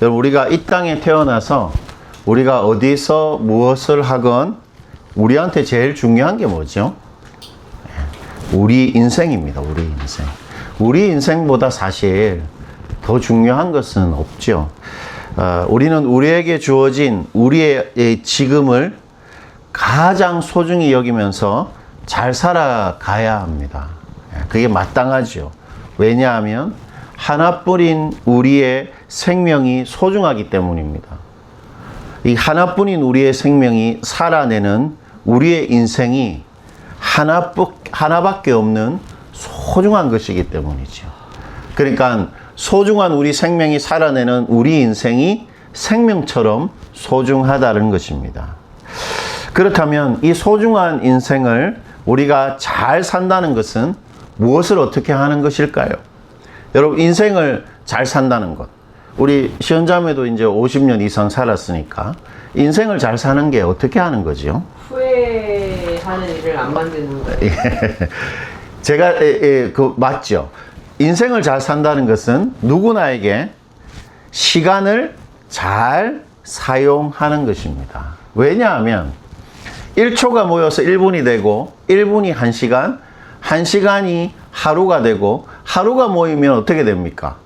여러분, 우리가 이 땅에 태어나서 우리가 어디서 무엇을 하건 우리한테 제일 중요한 게 뭐죠? 우리 인생입니다. 우리 인생. 우리 인생보다 사실 더 중요한 것은 없죠. 우리는 우리에게 주어진 우리의 지금을 가장 소중히 여기면서 잘 살아가야 합니다. 그게 마땅하죠. 왜냐하면 하나뿐인 우리의 생명이 소중하기 때문입니다. 이 하나뿐인 우리의 생명이 살아내는 우리의 인생이 하나밖에 없는 소중한 것이기 때문이죠. 그러니까 소중한 우리 생명이 살아내는 우리 인생이 생명처럼 소중하다는 것입니다. 그렇다면 이 소중한 인생을 우리가 잘 산다는 것은 무엇을 어떻게 하는 것일까요? 여러분, 인생을 잘 산다는 것. 우리 시원자매도 이제 50년 이상 살았으니까 인생을 잘 사는 게 어떻게 하는 거죠? 후회하는 일을 안 만드는 거예요. 제가 맞죠. 인생을 잘 산다는 것은 누구나에게 시간을 잘 사용하는 것입니다. 왜냐하면 1초가 모여서 1분이 되고 1분이 1시간, 1시간이 하루가 되고 하루가 모이면 어떻게 됩니까?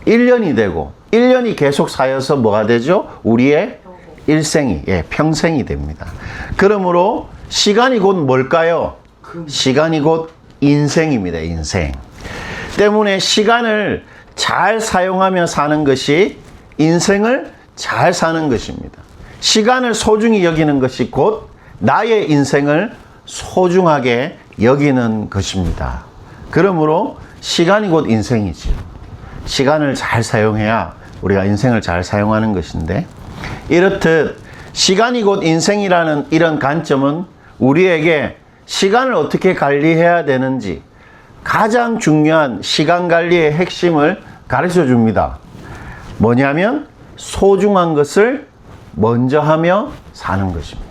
1년이 되고 1년이 계속 쌓여서 뭐가 되죠? 우리의 일생이, 평생이 됩니다. 그러므로 시간이 곧 뭘까요? 시간이 곧 인생입니다. 인생. 때문에 시간을 잘 사용하며 사는 것이 인생을 잘 사는 것입니다. 시간을 소중히 여기는 것이 곧 나의 인생을 소중하게 여기는 것입니다. 그러므로 시간이 곧 인생이죠. 시간을 잘 사용해야 우리가 인생을 잘 사용하는 것인데, 이렇듯 시간이 곧 인생이라는 이런 관점은 우리에게 시간을 어떻게 관리해야 되는지 가장 중요한 시간 관리의 핵심을 가르쳐 줍니다. 뭐냐면 소중한 것을 먼저 하며 사는 것입니다.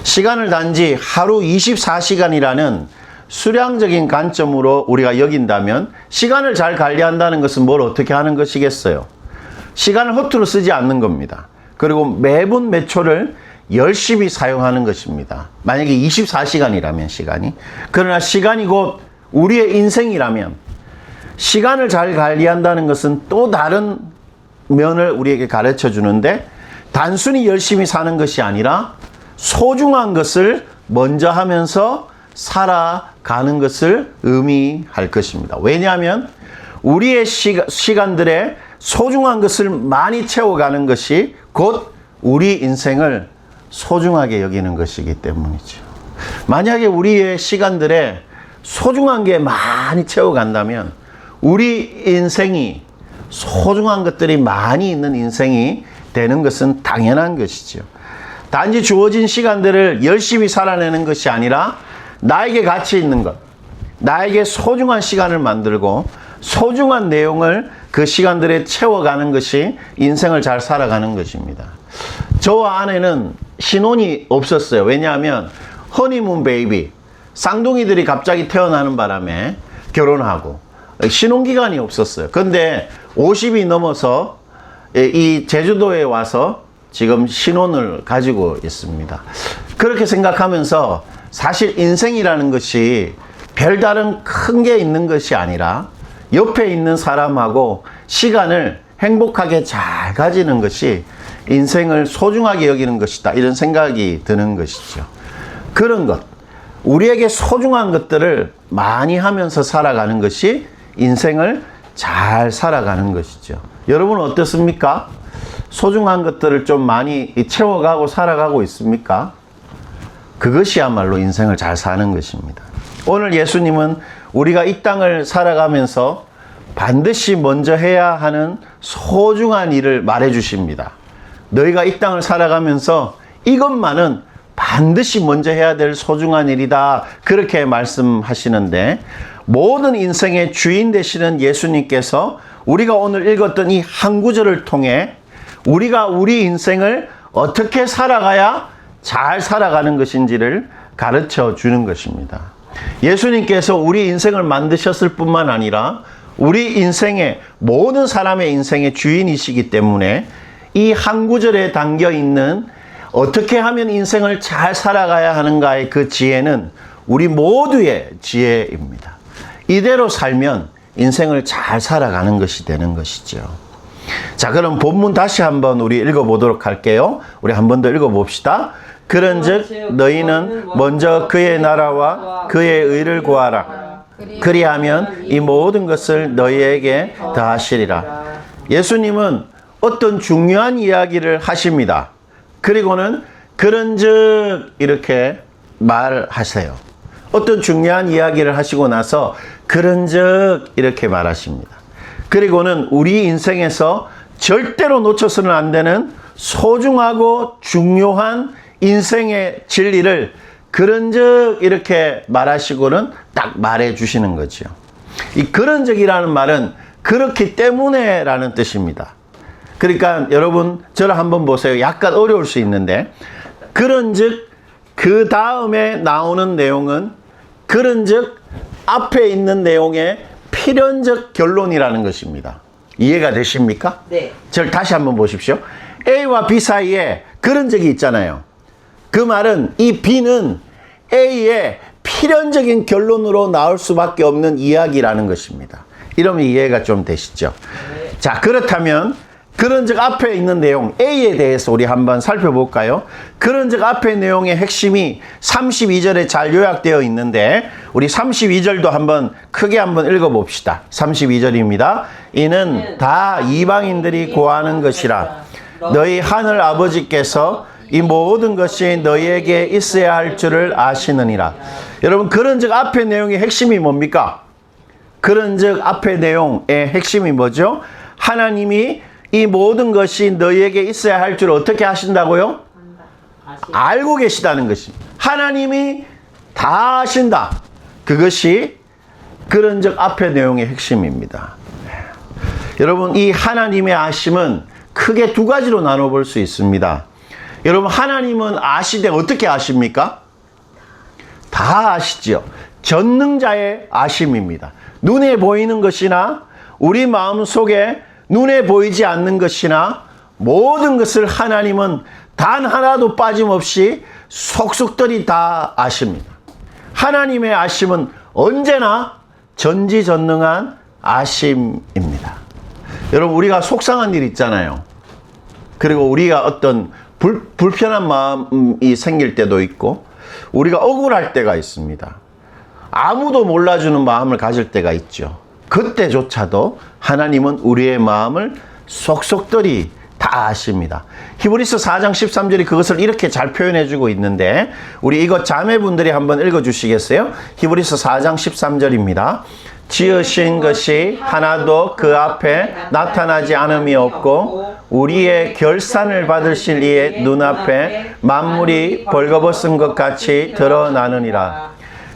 시간을 단지 하루 24시간이라는 수량적인 관점으로 우리가 여긴다면 시간을 잘 관리한다는 것은 뭘 어떻게 하는 것이겠어요? 시간을 허투루 쓰지 않는 겁니다. 그리고 매분 몇 초를 열심히 사용하는 것입니다. 만약에 24시간이라면 시간이. 그러나 시간이 곧 우리의 인생이라면 시간을 잘 관리한다는 것은 또 다른 면을 우리에게 가르쳐 주는데, 단순히 열심히 사는 것이 아니라 소중한 것을 먼저 하면서 살아가는 것을 의미할 것입니다. 왜냐하면 우리의 시간들에 소중한 것을 많이 채워가는 것이 곧 우리 인생을 소중하게 여기는 것이기 때문이죠. 만약에 우리의 시간들에 소중한 게 많이 채워간다면 우리 인생이 소중한 것들이 많이 있는 인생이 되는 것은 당연한 것이죠. 단지 주어진 시간들을 열심히 살아내는 것이 아니라 나에게 가치 있는 것, 나에게 소중한 시간을 만들고 소중한 내용을 그 시간들에 채워가는 것이 인생을 잘 살아가는 것입니다. 저와 아내는 신혼이 없었어요. 왜냐하면 허니문 베이비, 쌍둥이들이 갑자기 태어나는 바람에 결혼하고 신혼기간이 없었어요. 근데 50이 넘어서 이 제주도에 와서 지금 신혼을 가지고 있습니다. 그렇게 생각하면서 사실 인생이라는 것이 별다른 큰 게 있는 것이 아니라 옆에 있는 사람하고 시간을 행복하게 잘 가지는 것이 인생을 소중하게 여기는 것이다, 이런 생각이 드는 것이죠. 그런 것, 우리에게 소중한 것들을 많이 하면서 살아가는 것이 인생을 잘 살아가는 것이죠. 여러분 어떻습니까? 소중한 것들을 좀 많이 채워가고 살아가고 있습니까? 그것이야말로 인생을 잘 사는 것입니다. 오늘 예수님은 우리가 이 땅을 살아가면서 반드시 먼저 해야 하는 소중한 일을 말해 주십니다. 너희가 이 땅을 살아가면서 이것만은 반드시 먼저 해야 될 소중한 일이다, 그렇게 말씀하시는데, 모든 인생의 주인 되시는 예수님께서 우리가 오늘 읽었던 이 한 구절을 통해 우리가 우리 인생을 어떻게 살아가야 잘 살아가는 것인지를 가르쳐 주는 것입니다. 예수님께서 우리 인생을 만드셨을 뿐만 아니라 우리 인생의 모든 사람의 인생의 주인이시기 때문에 이 한 구절에 담겨 있는 어떻게 하면 인생을 잘 살아가야 하는가의 그 지혜는 우리 모두의 지혜입니다. 이대로 살면 인생을 잘 살아가는 것이 되는 것이죠. 자, 그럼 본문 다시 한번 우리 읽어보도록 할게요. 우리 한 번 더 읽어봅시다. 그런즉 너희는 먼저 그의 나라와 그의 의를 구하라. 그리하면 이 모든 것을 너희에게 더하시리라. 예수님은 어떤 중요한 이야기를 하십니다. 그리고는 그런즉 이렇게 말하세요. 어떤 중요한 이야기를 하시고 나서 그런즉 이렇게 말하십니다. 그리고는 우리 인생에서 절대로 놓쳐서는 안 되는 소중하고 중요한 인생의 진리를 그런즉 이렇게 말하시고는 딱 말해 주시는 거죠. 이 그런즉이라는 말은 그렇기 때문에 라는 뜻입니다. 그러니까 여러분 저를 한번 보세요. 약간 어려울 수 있는데 그런즉 그 다음에 나오는 내용은 그런즉 앞에 있는 내용의 필연적 결론이라는 것입니다. 이해가 되십니까? 네. 저를 다시 한번 보십시오. A와 B 사이에 그런즉이 있잖아요. 그 말은 이 B는 A의 필연적인 결론으로 나올 수밖에 없는 이야기라는 것입니다. 이러면 이해가 좀 되시죠? 네. 자, 그렇다면 그런즉 앞에 있는 내용 A에 대해서 우리 한번 살펴볼까요? 그런즉 앞의 내용의 핵심이 32절에 잘 요약되어 있는데 우리 32절도 한번 크게 한번 읽어봅시다. 32절입니다. 이는 다 이방인들이 구하는 것이라. 너희 하늘 아버지께서 이 모든 것이 너희에게 있어야 할 줄을 아시느니라. 여러분 그런즉 앞의 내용의 핵심이 뭡니까? 그런즉 앞의 내용의 핵심이 뭐죠? 하나님이 이 모든 것이 너희에게 있어야 할 줄 어떻게 하신다고요? 알고 계시다는 것입니다. 하나님이 다 아신다. 그것이 그런즉 앞의 내용의 핵심입니다. 여러분 이 하나님의 아심은 크게 두 가지로 나눠볼 수 있습니다. 여러분 하나님은 아시되 어떻게 아십니까? 다 아시죠. 전능자의 아심입니다. 눈에 보이는 것이나 우리 마음 속에 눈에 보이지 않는 것이나 모든 것을 하나님은 단 하나도 빠짐없이 속속들이 다 아십니다. 하나님의 아심은 언제나 전지전능한 아심입니다. 여러분 우리가 속상한 일 있잖아요. 그리고 우리가 어떤 불편한 마음이 생길 때도 있고 우리가 억울할 때가 있습니다. 아무도 몰라주는 마음을 가질 때가 있죠. 그때조차도 하나님은 우리의 마음을 속속들이 다 아십니다. 히브리서 4장 13절이 그것을 이렇게 잘 표현해 주고 있는데 우리 이거 자매분들이 한번 읽어 주시겠어요? 히브리서 4장 13절입니다. 지으신 것이 하나도 그 앞에 나타나지 않음이 없고 우리의 결산을 받으실 이의 눈앞에 만물이 벌거벗은 것 같이 드러나느니라.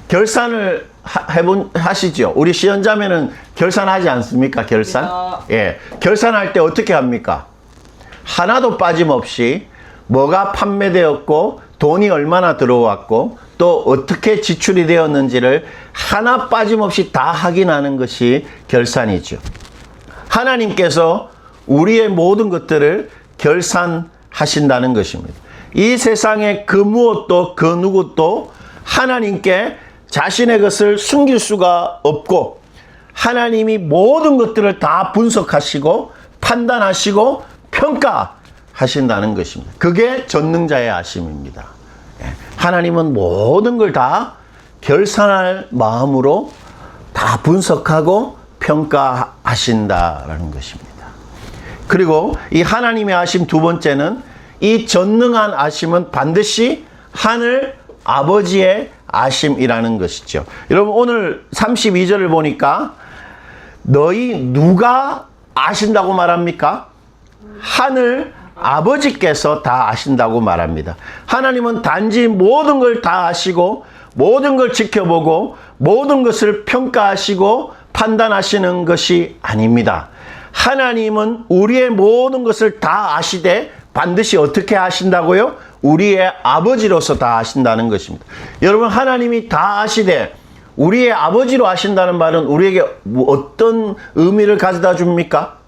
결산을 하시죠. 우리 시연자매는 결산하지 않습니까? 결산? 예. 결산할 때 어떻게 합니까? 하나도 빠짐없이 뭐가 판매되었고 돈이 얼마나 들어왔고 또 어떻게 지출이 되었는지를 하나 빠짐없이 다 확인하는 것이 결산이죠. 하나님께서 우리의 모든 것들을 결산하신다는 것입니다. 이 세상에 그 무엇도 그 누구도 하나님께 자신의 것을 숨길 수가 없고 하나님이 모든 것들을 다 분석하시고 판단하시고 평가하신다는 것입니다. 그게 전능자의 아심입니다. 하나님은 모든 걸 다 결산할 마음으로 다 분석하고 평가하신다라는 것입니다. 그리고 이 하나님의 아심 두 번째는 이 전능한 아심은 반드시 하늘 아버지의 아심이라는 것이죠. 여러분 오늘 32절을 보니까 너희 누가 아신다고 말합니까? 하늘 아버지께서 다 아신다고 말합니다. 하나님은 단지 모든 걸 다 아시고 모든 걸 지켜보고 모든 것을 평가하시고 판단하시는 것이 아닙니다. 하나님은 우리의 모든 것을 다 아시되 반드시 어떻게 아신다고요? 우리의 아버지로서 다 아신다는 것입니다. 여러분 하나님이 다 아시되 우리의 아버지로 하신다는 말은 우리에게 어떤 의미를 가져다 줍니까?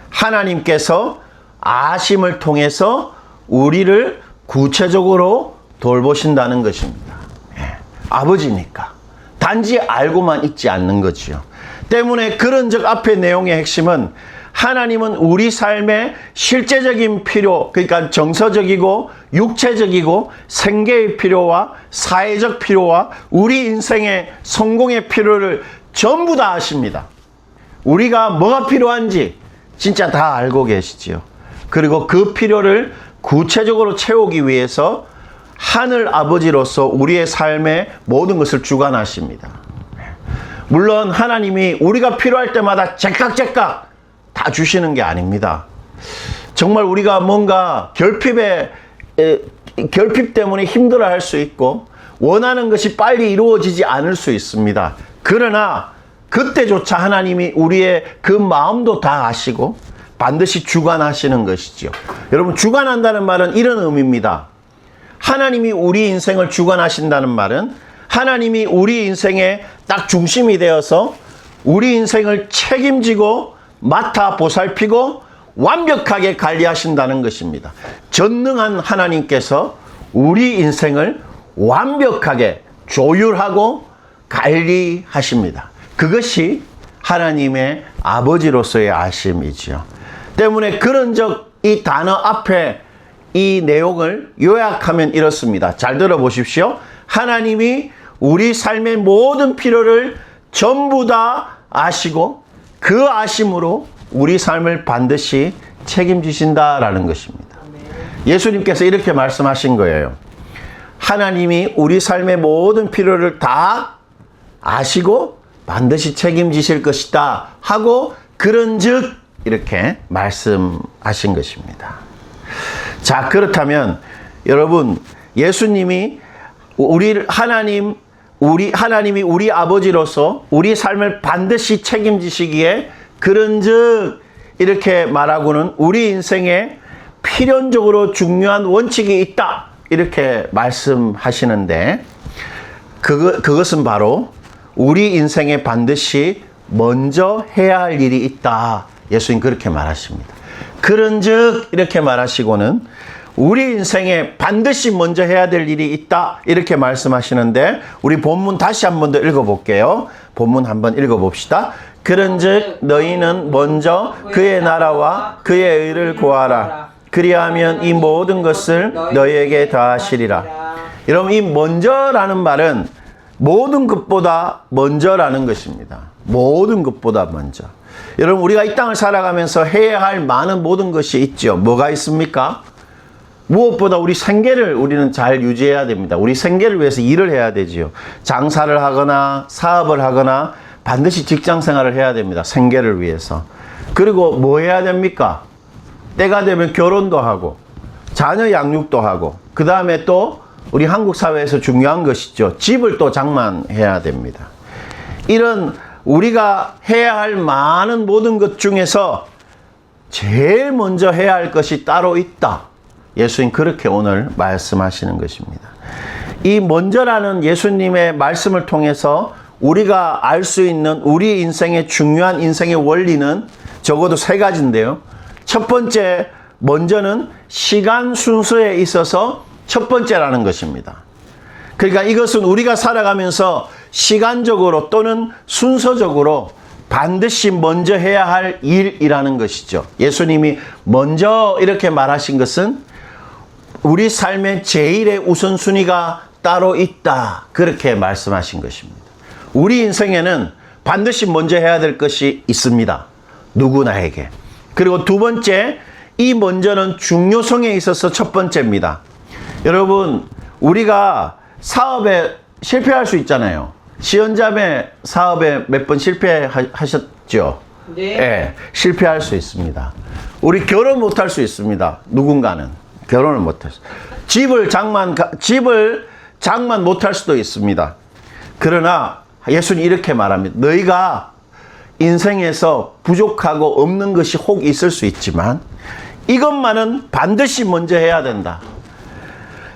하나님께서 아심을 통해서 우리를 구체적으로 돌보신다는 것입니다. 예, 아버지니까. 단지 알고만 있지 않는 거지요. 때문에 그런즉 앞의 내용의 핵심은 하나님은 우리 삶의 실제적인 필요, 그러니까 정서적이고 육체적이고 생계의 필요와 사회적 필요와 우리 인생의 성공의 필요를 전부 다 아십니다. 우리가 뭐가 필요한지 진짜 다 알고 계시지요. 그리고 그 필요를 구체적으로 채우기 위해서 하늘 아버지로서 우리의 삶의 모든 것을 주관하십니다. 물론 하나님이 우리가 필요할 때마다 제깍 다 주시는 게 아닙니다. 정말 우리가 뭔가 결핍 때문에 힘들어할 수 있고 원하는 것이 빨리 이루어지지 않을 수 있습니다. 그러나 그때조차 하나님이 우리의 그 마음도 다 아시고 반드시 주관하시는 것이죠. 여러분, 주관한다는 말은 이런 의미입니다. 하나님이 우리 인생을 주관하신다는 말은 하나님이 우리 인생의 딱 중심이 되어서 우리 인생을 책임지고 맡아 보살피고 완벽하게 관리하신다는 것입니다. 전능한 하나님께서 우리 인생을 완벽하게 조율하고 관리하십니다. 그것이 하나님의 아버지로서의 아심이지요. 때문에 그런즉 이 단어 앞에 이 내용을 요약하면 이렇습니다. 잘 들어보십시오. 하나님이 우리 삶의 모든 필요를 전부 다 아시고 그 아심으로 우리 삶을 반드시 책임지신다라는 것입니다. 예수님께서 이렇게 말씀하신 거예요. 하나님이 우리 삶의 모든 필요를 다 아시고 반드시 책임지실 것이다 하고 그런즉 이렇게 말씀하신 것입니다. 자, 그렇다면 여러분, 예수님이 하나님이 우리 아버지로서 우리 삶을 반드시 책임지시기에 그런즉 이렇게 말하고는 우리 인생에 필연적으로 중요한 원칙이 있다 이렇게 말씀하시는데 그것은 바로 우리 인생에 반드시 먼저 해야 할 일이 있다. 예수님 그렇게 말하십니다. 그런즉 이렇게 말하시고는 우리 인생에 반드시 먼저 해야 될 일이 있다 이렇게 말씀하시는데 우리 본문 다시 한 번 더 읽어볼게요. 본문 한번 읽어봅시다. 그런즉 너희는 먼저 그의 나라와 그의 의를 구하라. 그리하면 이 모든 것을 너희에게 더하시리라. 여러분, 이 먼저라는 말은 모든 것보다 먼저라는 것입니다. 모든 것보다 먼저. 여러분, 우리가 이 땅을 살아가면서 해야 할 많은 모든 것이 있죠. 뭐가 있습니까? 무엇보다 우리 생계를 우리는 잘 유지해야 됩니다. 우리 생계를 위해서 일을 해야 되지요. 장사를 하거나 사업을 하거나 반드시 직장 생활을 해야 됩니다. 생계를 위해서. 그리고 뭐 해야 됩니까? 때가 되면 결혼도 하고 자녀 양육도 하고 그 다음에 또 우리 한국 사회에서 중요한 것이죠. 집을 또 장만해야 됩니다. 이런 우리가 해야 할 많은 모든 것 중에서 제일 먼저 해야 할 것이 따로 있다. 예수님 그렇게 오늘 말씀하시는 것입니다. 이 먼저라는 예수님의 말씀을 통해서 우리가 알 수 있는 우리 인생의 중요한 인생의 원리는 적어도 세 가지인데요. 첫 번째, 먼저는 시간 순서에 있어서 첫 번째라는 것입니다. 그러니까 이것은 우리가 살아가면서 시간적으로 또는 순서적으로 반드시 먼저 해야 할 일이라는 것이죠. 예수님이 먼저 이렇게 말하신 것은 우리 삶의 제일의 우선순위가 따로 있다. 그렇게 말씀하신 것입니다. 우리 인생에는 반드시 먼저 해야 될 것이 있습니다. 누구나에게. 그리고 두 번째, 이 먼저는 중요성에 있어서 첫 번째입니다. 여러분, 우리가 사업에 실패할 수 있잖아요. 시연자매 사업에 몇 번 실패하셨죠? 네. 네, 실패할 수 있습니다. 우리 결혼 못할 수 있습니다. 누군가는 결혼을 못할 수. 집을 장만 못할 수도 있습니다. 그러나 예수님 이렇게 말합니다. 너희가 인생에서 부족하고 없는 것이 혹 있을 수 있지만 이것만은 반드시 먼저 해야 된다.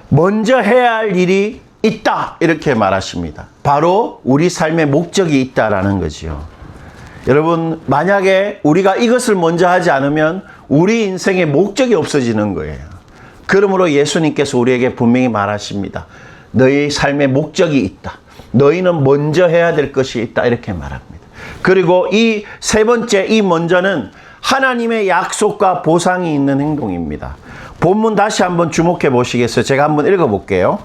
먼저 해야 할 일이 있다 이렇게 말하십니다. 바로 우리 삶의 목적이 있다라는 거지요. 여러분, 만약에 우리가 이것을 먼저 하지 않으면 우리 인생의 목적이 없어지는 거예요. 그러므로 예수님께서 우리에게 분명히 말하십니다. 너희 삶의 목적이 있다. 너희는 먼저 해야 될 것이 있다 이렇게 말합니다. 그리고 이 세 번째, 이 먼저는 하나님의 약속과 보상이 있는 행동입니다. 본문 다시 한번 주목해 보시겠어요? 제가 한번 읽어볼게요.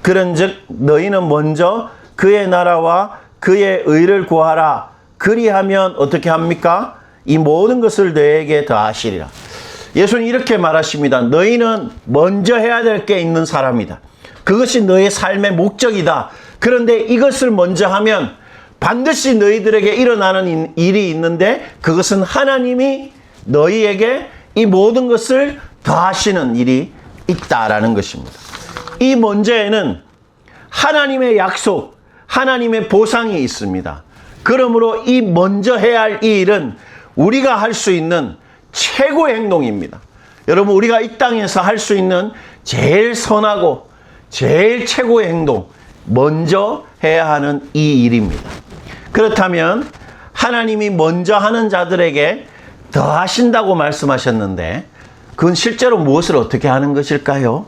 그런즉 너희는 먼저 그의 나라와 그의 의를 구하라. 그리하면 어떻게 합니까? 이 모든 것을 너희에게 더하시리라. 예수님 이렇게 말하십니다. 너희는 먼저 해야 될 게 있는 사람이다. 그것이 너의 삶의 목적이다. 그런데 이것을 먼저 하면 반드시 너희들에게 일어나는 일이 있는데 그것은 하나님이 너희에게 이 모든 것을 더하시는 일이 있다라는 것입니다. 이 먼저에는 하나님의 약속, 하나님의 보상이 있습니다. 그러므로 이 먼저 해야 할 이 일은 우리가 할 수 있는 최고의 행동입니다. 여러분, 우리가 이 땅에서 할 수 있는 제일 선하고 제일 최고의 행동, 먼저 해야 하는 이 일입니다. 그렇다면 하나님이 먼저 하는 자들에게 더 하신다고 말씀하셨는데 그건 실제로 무엇을 어떻게 하는 것일까요?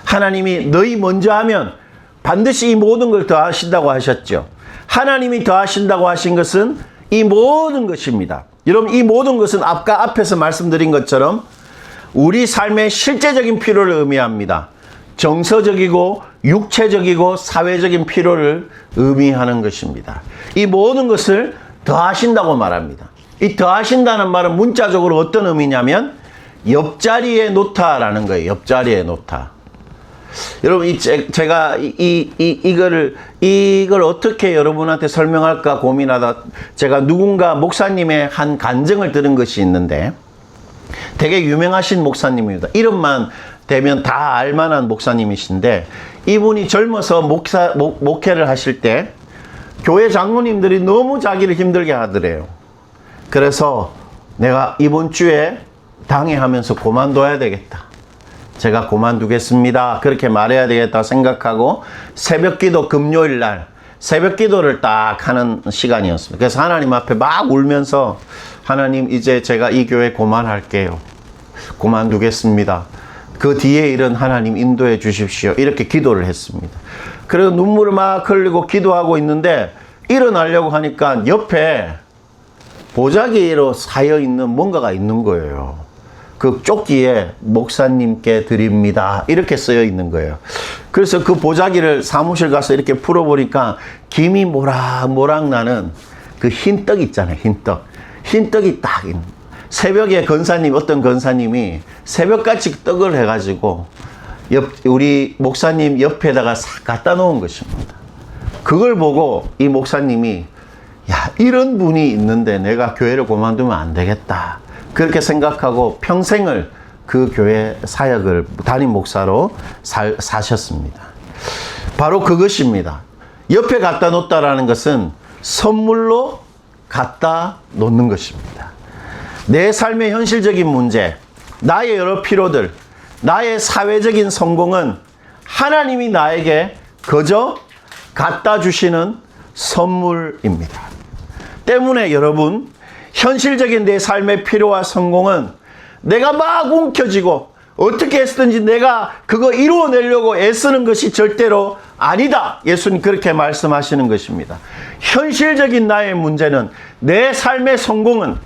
하나님이 너희 먼저 하면 반드시 이 모든 걸 더 하신다고 하셨죠. 하나님이 더 하신다고 하신 것은 이 모든 것입니다. 여러분, 이 모든 것은 앞에서 말씀드린 것처럼 우리 삶의 실제적인 필요를 의미합니다. 정서적이고 육체적이고 사회적인 필요를 의미하는 것입니다. 이 모든 것을 더하신다고 말합니다. 이 더하신다는 말은 문자적으로 어떤 의미냐면 옆자리에 놓다라는 거예요. 옆자리에 놓다. 여러분, 제가 이걸 어떻게 여러분한테 설명할까 고민하다 제가 누군가 목사님의 한 간증을 들은 것이 있는데 되게 유명하신 목사님입니다. 이름만 되면 다 알만한 목사님이신데 이분이 젊어서 목회를 하실 때 교회 장로님들이 너무 자기를 힘들게 하더래요. 그래서 내가 이번 주에 당회하면서 그만둬야 되겠다. 제가 그만두겠습니다. 그렇게 말해야 되겠다 생각하고 새벽기도 금요일 날 새벽기도를 딱 하는 시간이었습니다. 그래서 하나님 앞에 막 울면서 하나님, 이제 제가 이 교회 그만할게요. 그만두겠습니다. 그 뒤에 일은 하나님 인도해 주십시오. 이렇게 기도를 했습니다. 그래서 눈물을 막 흘리고 기도하고 있는데 일어나려고 하니까 옆에 보자기로 쌓여 있는 뭔가가 있는 거예요. 그 조끼에 목사님께 드립니다. 이렇게 쓰여 있는 거예요. 그래서 그 보자기를 사무실 가서 이렇게 풀어보니까 김이 모락모락 나는 그 흰 떡 있잖아요. 흰 떡. 흰 떡이 딱 있는 거예요. 새벽에 어떤 권사님이 새벽같이 떡을 해가지고 우리 목사님 옆에다가 싹 갖다 놓은 것입니다. 그걸 보고 이 목사님이 야, 이런 분이 있는데 내가 교회를 그만두면 안 되겠다. 그렇게 생각하고 평생을 그 교회 사역을 담임 목사로 사셨습니다. 바로 그것입니다. 옆에 갖다 놓다라는 것은 선물로 갖다 놓는 것입니다. 내 삶의 현실적인 문제, 나의 여러 필요들, 나의 사회적인 성공은 하나님이 나에게 그저 갖다 주시는 선물입니다. 때문에 여러분, 현실적인 내 삶의 필요와 성공은 내가 막 움켜쥐고 어떻게 했든지 내가 그거 이루어내려고 애쓰는 것이 절대로 아니다. 예수님 그렇게 말씀하시는 것입니다. 현실적인 나의 문제는, 내 삶의 성공은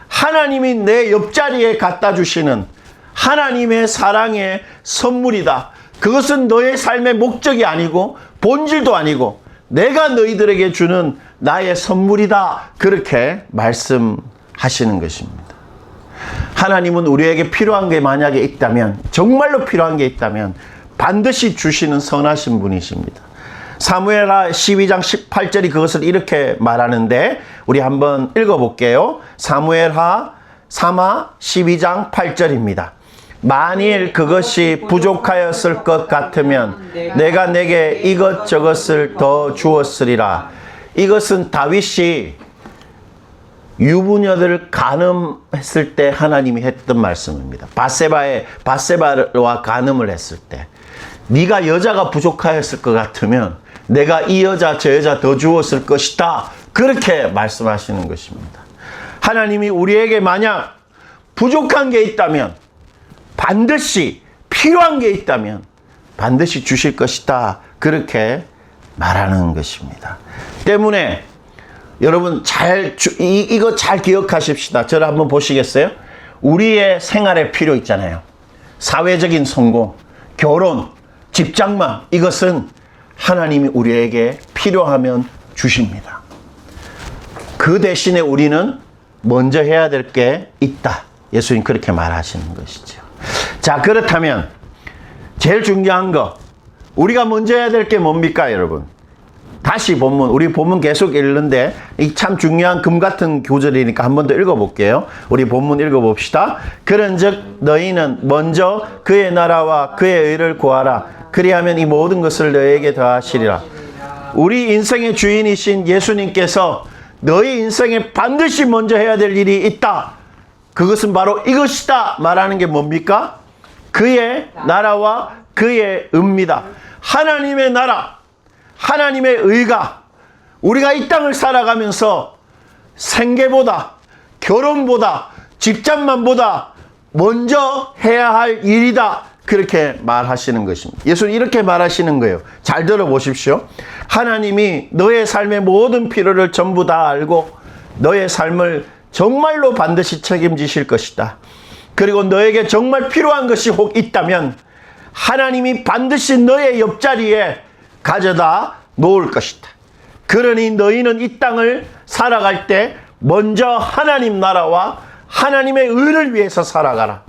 하나님이 내 옆자리에 갖다 주시는 하나님의 사랑의 선물이다. 그것은 너의 삶의 목적이 아니고 본질도 아니고 내가 너희들에게 주는 나의 선물이다. 그렇게 말씀하시는 것입니다. 하나님은 우리에게 필요한 게 만약에 있다면, 정말로 필요한 게 있다면 반드시 주시는 선하신 분이십니다. 사무엘하 12장 18절이 그것을 이렇게 말하는데 우리 한번 읽어볼게요. 사무엘하 12장 8절입니다. 만일 그것이 부족하였을 것 같으면 내가 내게 이것저것을 더 주었으리라. 이것은 다윗이 유부녀들을 간음했을 때 하나님이 했던 말씀입니다. 바세바와 간음을 했을 때 네가 여자가 부족하였을 것 같으면 내가 이 여자 저 여자 더 주었을 것이다. 그렇게 말씀하시는 것입니다. 하나님이 우리에게 만약 부족한 게 있다면, 반드시 필요한 게 있다면 반드시 주실 것이다. 그렇게 말하는 것입니다. 때문에 여러분 이거 잘 기억하십시다. 저를 한번 보시겠어요? 우리의 생활에 필요 있잖아요. 사회적인 성공, 결혼, 직장만, 이것은 하나님이 우리에게 필요하면 주십니다. 그 대신에 우리는 먼저 해야 될 게 있다. 예수님 그렇게 말하시는 것이죠. 자, 그렇다면 제일 중요한 거, 우리가 먼저 해야 될 게 뭡니까, 여러분? 다시 본문, 우리 본문 계속 읽는데 이 참 중요한 금 같은 구절이니까 한 번 더 읽어볼게요. 우리 본문 읽어봅시다. 그런즉 너희는 먼저 그의 나라와 그의 의를 구하라. 그리하면 이 모든 것을 너희에게 더하시리라. 우리 인생의 주인이신 예수님께서 너희 인생에 반드시 먼저 해야 될 일이 있다. 그것은 바로 이것이다 말하는 게 뭡니까? 그의 나라와 그의 의입니다. 하나님의 나라, 하나님의 의가 우리가 이 땅을 살아가면서 생계보다, 결혼보다, 직장만보다 먼저 해야 할 일이다. 그렇게 말하시는 것입니다. 예수는 이렇게 말하시는 거예요. 잘 들어보십시오. 하나님이 너의 삶의 모든 필요를 전부 다 알고 너의 삶을 정말로 반드시 책임지실 것이다. 그리고 너에게 정말 필요한 것이 혹 있다면 하나님이 반드시 너의 옆자리에 가져다 놓을 것이다. 그러니 너희는 이 땅을 살아갈 때 먼저 하나님 나라와 하나님의 의를 위해서 살아가라.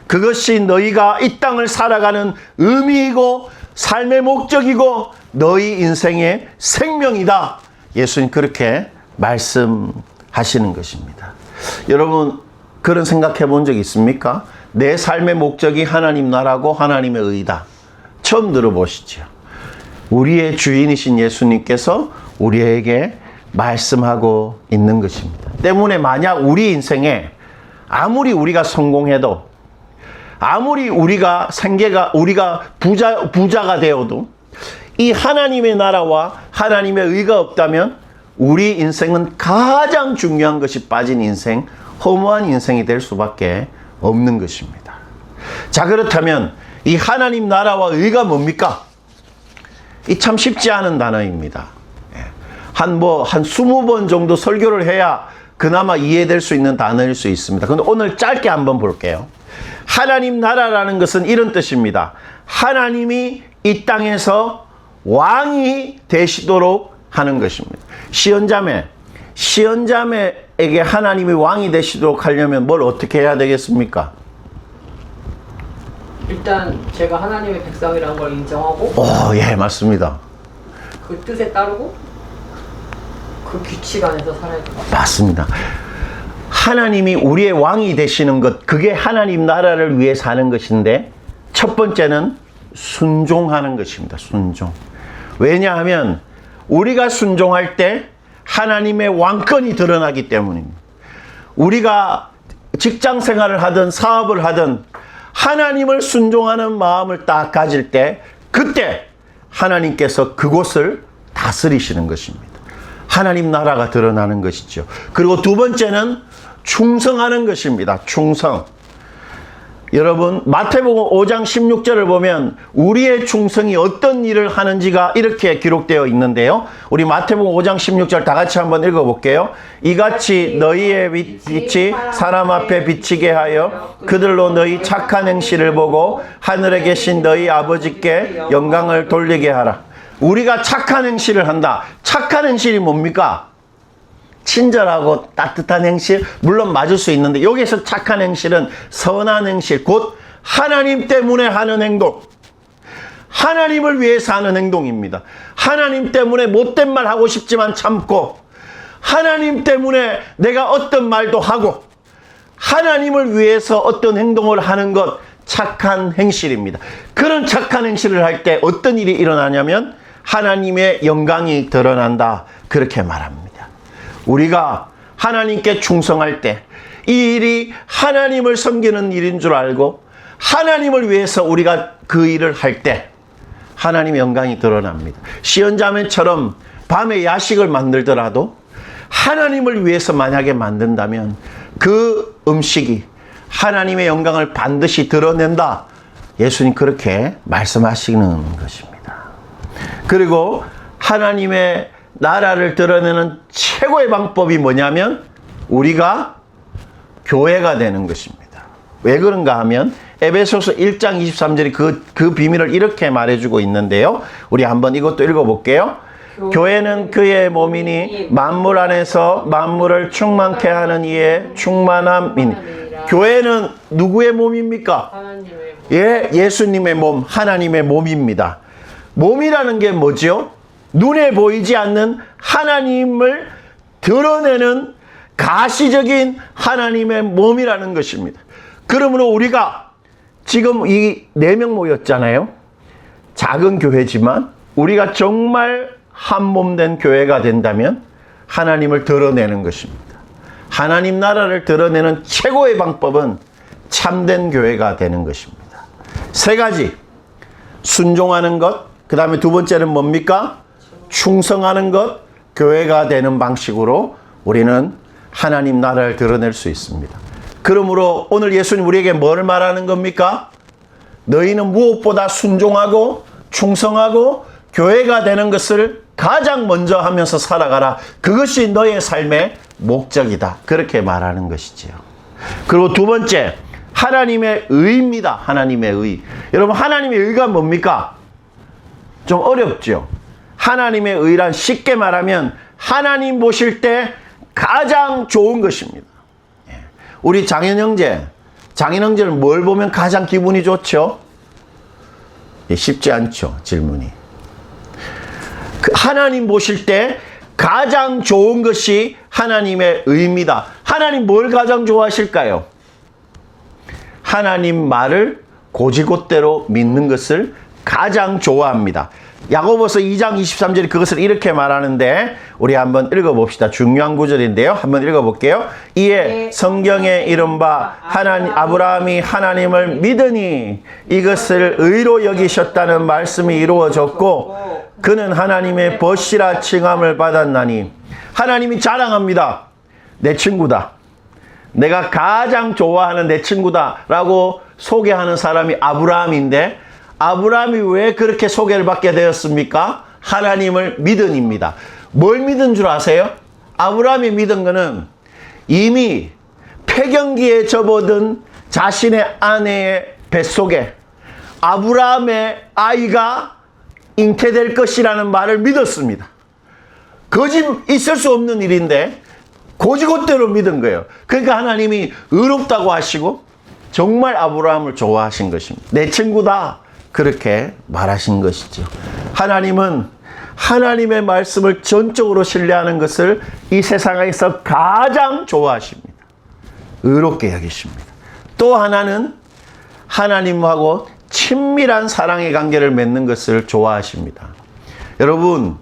그것이 너희가 이 땅을 살아가는 의미이고 삶의 목적이고 너희 인생의 생명이다. 예수님 그렇게 말씀하시는 것입니다. 여러분 그런 생각해 본 적 있습니까? 내 삶의 목적이 하나님 나라고 하나님의 의다. 처음 들어보시죠. 우리의 주인이신 예수님께서 우리에게 말씀하고 있는 것입니다. 때문에 만약 우리 인생에 아무리 우리가 성공해도, 아무리 우리가 부자가 되어도 이 하나님의 나라와 하나님의 의가 없다면 우리 인생은 가장 중요한 것이 빠진 인생, 허무한 인생이 될 수밖에 없는 것입니다. 자, 그렇다면 이 하나님 나라와 의가 뭡니까? 이 참 쉽지 않은 단어입니다. 한 20번 정도 설교를 해야 그나마 이해될 수 있는 단어일 수 있습니다. 그런데 오늘 짧게 한번 볼게요. 하나님 나라라는 것은 이런 뜻입니다. 하나님이 이 땅에서 왕이 되시도록 하는 것입니다. 시언자매에게 하나님이 왕이 되시도록 하려면 뭘 어떻게 해야 되겠습니까? 일단 제가 하나님의 백성이라는 걸 인정하고 예, 맞습니다. 그 뜻에 따르고 그 규칙 안에서 살아야 돼요. 맞습니다. 하나님이 우리의 왕이 되시는 것, 그게 하나님 나라를 위해 사는 것인데 첫 번째는 순종하는 것입니다. 순종. 왜냐하면 우리가 순종할 때 하나님의 왕권이 드러나기 때문입니다. 우리가 직장 생활을 하든 사업을 하든 하나님을 순종하는 마음을 딱 가질 때 그때 하나님께서 그곳을 다스리시는 것입니다. 하나님 나라가 드러나는 것이죠. 그리고 두 번째는 충성하는 것입니다. 충성. 여러분 마태복음 5장 16절을 보면 우리의 충성이 어떤 일을 하는지가 이렇게 기록되어 있는데요. 우리 마태복음 5장 16절 다 같이 한번 읽어볼게요. 이같이 너희의 빛이 사람 앞에 비치게 하여 그들로 너희 착한 행실을 보고 하늘에 계신 너희 아버지께 영광을 돌리게 하라. 우리가 착한 행실을 한다. 착한 행실이 뭡니까? 친절하고 따뜻한 행실, 물론 맞을 수 있는데 여기서 착한 행실은 선한 행실, 곧 하나님 때문에 하는 행동, 하나님을 위해서 하는 행동입니다. 하나님 때문에 못된 말 하고 싶지만 참고, 하나님 때문에 내가 어떤 말도 하고, 하나님을 위해서 어떤 행동을 하는 것, 착한 행실입니다. 그런 착한 행실을 할 때 어떤 일이 일어나냐면 하나님의 영광이 드러난다. 그렇게 말합니다. 우리가 하나님께 충성할 때 이 일이 하나님을 섬기는 일인 줄 알고 하나님을 위해서 우리가 그 일을 할 때 하나님의 영광이 드러납니다. 시언자매처럼 밤에 야식을 만들더라도 하나님을 위해서 만약에 만든다면 그 음식이 하나님의 영광을 반드시 드러낸다. 예수님 그렇게 말씀하시는 것입니다. 그리고 하나님의 나라를 드러내는 최고의 방법이 뭐냐면 우리가 교회가 되는 것입니다. 왜 그런가 하면 에베소서 1장 23절이 그 비밀을 이렇게 말해주고 있는데요. 우리 한번 이것도 읽어볼게요. 교회는 그의 몸이니 만물 안에서 만물을 충만케 하는 이의 충만함이니. 교회는 누구의 몸입니까? 하나님의 몸. 예, 예수님의 몸, 하나님의 몸입니다. 몸이라는 게 뭐죠? 눈에 보이지 않는 하나님을 드러내는 가시적인 하나님의 몸이라는 것입니다. 그러므로 우리가 지금 이 4명 모였잖아요. 작은 교회지만 우리가 정말 한 몸 된 교회가 된다면 하나님을 드러내는 것입니다. 하나님 나라를 드러내는 최고의 방법은 참된 교회가 되는 것입니다. 3가지. 순종하는 것, 그 다음에 2번째는 뭡니까? 충성하는 것, 교회가 되는 방식으로 우리는 하나님 나라를 드러낼 수 있습니다. 그러므로 오늘 예수님 우리에게 뭘 말하는 겁니까? 너희는 무엇보다 순종하고 충성하고 교회가 되는 것을 가장 먼저 하면서 살아가라. 그것이 너의 삶의 목적이다. 그렇게 말하는 것이지요. 그리고 2번째, 하나님의 의입니다. 하나님의 의. 여러분, 하나님의 의가 뭡니까? 좀 어렵죠? 하나님의 의란 쉽게 말하면 하나님 보실 때 가장 좋은 것입니다. 우리 장인 형제는 뭘 보면 가장 기분이 좋죠? 쉽지 않죠, 질문이. 하나님 보실 때 가장 좋은 것이 하나님의 의입니다. 하나님 뭘 가장 좋아하실까요? 하나님 말을 고지곳대로 믿는 것을 가장 좋아합니다. 야고보서 2장 23절이 그것을 이렇게 말하는데 우리 한번 읽어봅시다. 중요한 구절인데요. 한번 읽어볼게요. 이에 성경에 이른바 아브라함이 하나님을 믿으니 이것을 의로 여기셨다는 말씀이 이루어졌고 그는 하나님의 벗이라 칭함을 받았나니. 하나님이 자랑합니다. 내 친구다. 내가 가장 좋아하는 내 친구다 라고 소개하는 사람이 아브라함인데 아브라함이 왜 그렇게 소개를 받게 되었습니까? 하나님을 믿은입니다. 뭘 믿은 줄 아세요? 아브라함이 믿은 거는 이미 폐경기에 접어든 자신의 아내의 뱃속에 아브라함의 아이가 잉태될 것이라는 말을 믿었습니다. 거짓 있을 수 없는 일인데 고지곳대로 믿은 거예요. 그러니까 하나님이 의롭다고 하시고 정말 아브라함을 좋아하신 것입니다. 내 친구다. 그렇게 말하신 것이죠. 하나님은 하나님의 말씀을 전적으로 신뢰하는 것을 이 세상에서 가장 좋아하십니다. 의롭게 여기십니다. 또 하나는 하나님하고 친밀한 사랑의 관계를 맺는 것을 좋아하십니다. 여러분,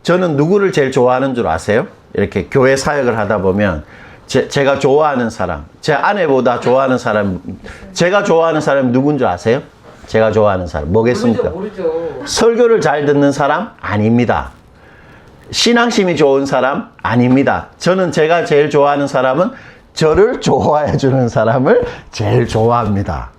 저는 누구를 제일 좋아하는 줄 아세요? 이렇게 교회 사역을 하다 보면 제가 좋아하는 사람, 제 아내보다 좋아하는 사람, 제가 좋아하는 사람이 누군 줄 아세요? 제가 좋아하는 사람 뭐겠습니까? 모르죠. 설교를 잘 듣는 사람? 아닙니다. 신앙심이 좋은 사람? 아닙니다. 제가 제일 좋아하는 사람은 저를 좋아해 주는 사람을 제일 좋아합니다.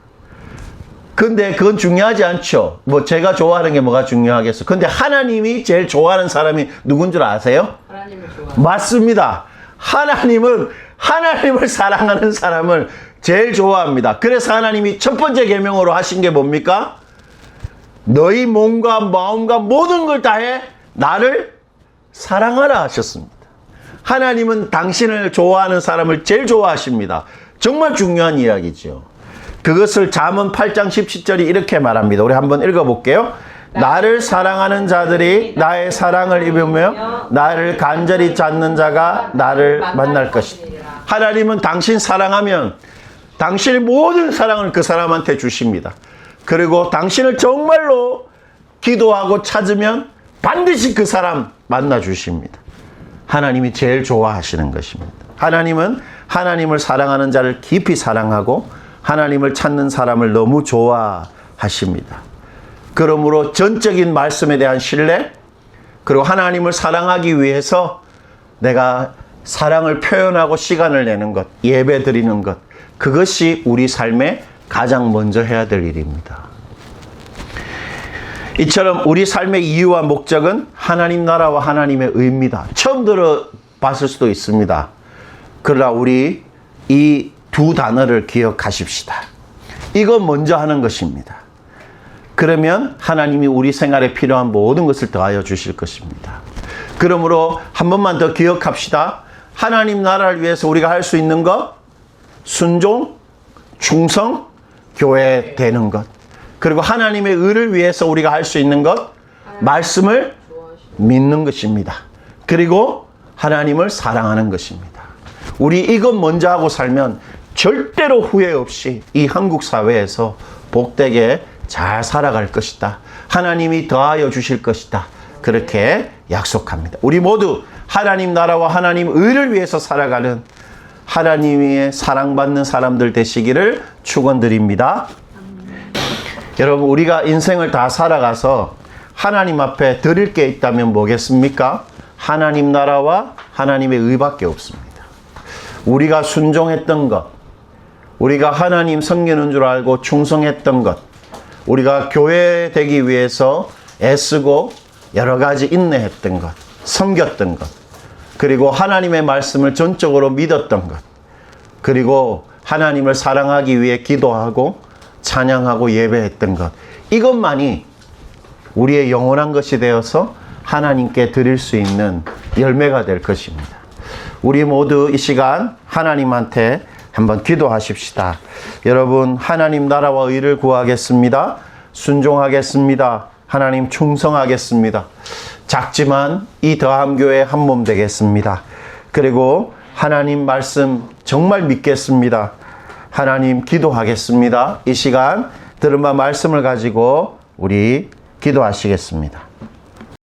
근데 그건 중요하지 않죠. 제가 좋아하는 게 뭐가 중요하겠어. 근데 하나님이 제일 좋아하는 사람이 누군 줄 아세요? 하나님을 좋아하는. 맞습니다. 하나님은 하나님을 사랑하는 사람을 제일 좋아합니다. 그래서 하나님이 첫 번째 계명으로 하신 게 뭡니까? 너희 몸과 마음과 모든 걸 다해 나를 사랑하라 하셨습니다. 하나님은 당신을 좋아하는 사람을 제일 좋아하십니다. 정말 중요한 이야기죠. 그것을 잠언 8장 17절이 이렇게 말합니다. 우리 한번 읽어볼게요. 나를 사랑하는 자들이 나의 사랑을 입으며 나를 간절히 찾는 자가 나를 만날 것이다. 하나님은 당신 사랑하면 당신의 모든 사랑을 그 사람한테 주십니다. 그리고 당신을 정말로 기도하고 찾으면 반드시 그 사람 만나 주십니다. 하나님이 제일 좋아하시는 것입니다. 하나님은 하나님을 사랑하는 자를 깊이 사랑하고 하나님을 찾는 사람을 너무 좋아하십니다. 그러므로 전적인 말씀에 대한 신뢰, 그리고 하나님을 사랑하기 위해서 내가 사랑을 표현하고 시간을 내는 것, 예배 드리는 것, 그것이 우리 삶에 가장 먼저 해야 될 일입니다. 이처럼 우리 삶의 이유와 목적은 하나님 나라와 하나님의 의입니다. 처음 들어봤을 수도 있습니다. 그러나 우리 이 두 단어를 기억하십시다. 이거 먼저 하는 것입니다. 그러면 하나님이 우리 생활에 필요한 모든 것을 더하여 주실 것입니다. 그러므로 한 번만 더 기억합시다. 하나님 나라를 위해서 우리가 할 수 있는 것, 순종, 충성, 교회 되는 것. 그리고 하나님의 의를 위해서 우리가 할 수 있는 것, 말씀을 믿는 것입니다. 그리고 하나님을 사랑하는 것입니다. 우리 이것 먼저 하고 살면 절대로 후회 없이 이 한국 사회에서 복되게 잘 살아갈 것이다. 하나님이 더하여 주실 것이다. 그렇게 약속합니다. 우리 모두 하나님 나라와 하나님 의를 위해서 살아가는 하나님의 사랑받는 사람들 되시기를 축원드립니다. 여러분, 우리가 인생을 다 살아가서 하나님 앞에 드릴 게 있다면 뭐겠습니까? 하나님 나라와 하나님의 의밖에 없습니다. 우리가 순종했던 것, 우리가 하나님 섬기는 줄 알고 충성했던 것, 우리가 교회 되기 위해서 애쓰고 여러 가지 인내했던 것, 섬겼던 것, 그리고 하나님의 말씀을 전적으로 믿었던 것, 그리고 하나님을 사랑하기 위해 기도하고 찬양하고 예배했던 것, 이것만이 우리의 영원한 것이 되어서 하나님께 드릴 수 있는 열매가 될 것입니다. 우리 모두 이 시간 하나님한테 한번 기도하십시다. 여러분, 하나님 나라와 의를 구하겠습니다. 순종하겠습니다. 하나님 충성하겠습니다. 작지만 이 더함교회 한 몸 되겠습니다. 그리고 하나님 말씀 정말 믿겠습니다. 하나님 기도하겠습니다. 이 시간 들은 바 말씀을 가지고 우리 기도하시겠습니다.